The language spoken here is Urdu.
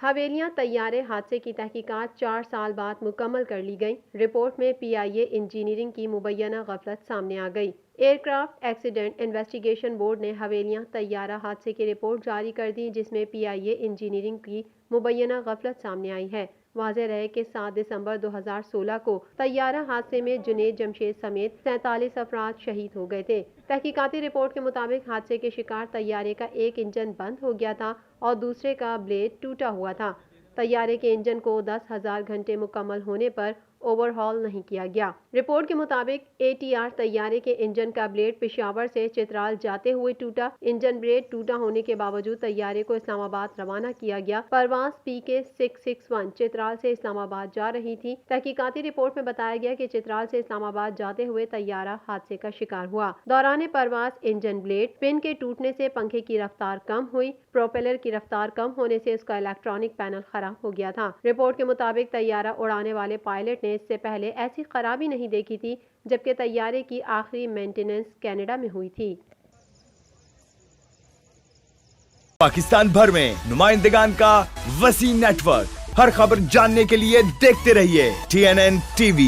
حویلیاں طیارے حادثے کی تحقیقات 4 سال بعد مکمل کر لی گئیں۔ رپورٹ میں پی آئی اے انجینئرنگ کی مبینہ غفلت سامنے آ گئی۔ ایئرکرافٹ ایکسیڈنٹ انویسٹیگیشن بورڈ نے حویلیاں طیارہ حادثے کی رپورٹ جاری کر دی، جس میں پی آئی اے انجینئرنگ کی مبینہ غفلت سامنے آئی ہے۔ واضح رہے کہ 7 دسمبر 2016 کو طیارہ حادثے میں جنید جمشید سمیت 47 افراد شہید ہو گئے تھے۔ تحقیقاتی رپورٹ کے مطابق حادثے کے شکار طیارے کا ایک انجن بند ہو گیا تھا اور دوسرے کا بلیڈ ٹوٹا ہوا تھا۔ طیارے کے انجن کو 10,000 گھنٹے مکمل ہونے پر اوور ہال نہیں کیا گیا۔ رپورٹ کے مطابق اے ٹی آر طیارے کے انجن کا بلیڈ پشاور سے چترال جاتے ہوئے ٹوٹا۔ انجن بلیڈ ٹوٹا ہونے کے باوجود طیارے کو اسلام آباد روانہ کیا گیا۔ پرواز پی کے 661 چترال سے اسلام آباد جا رہی تھی۔ تحقیقاتی رپورٹ میں بتایا گیا کہ چترال سے اسلام آباد جاتے ہوئے طیارہ حادثے کا شکار ہوا۔ دوران پرواز انجن بلیڈ پن کے ٹوٹنے سے پنکھے کی رفتار کم ہوئی۔ پروپیلر کی رفتار کم ہونے سے اس کا الیکٹرانک پینل خراب ہو گیا تھا۔ رپورٹ کے مطابق طیارہ اڑانے والے پائلٹ نے اس سے پہلے ایسی خرابی نہیں دیکھی تھی، جبکہ طیارے کی آخری مینٹیننس کینیڈا میں ہوئی تھی۔ پاکستان بھر میں نمائندگان کا وسیع نیٹ ورک، ہر خبر جاننے کے لیے دیکھتے رہیے TNN TV۔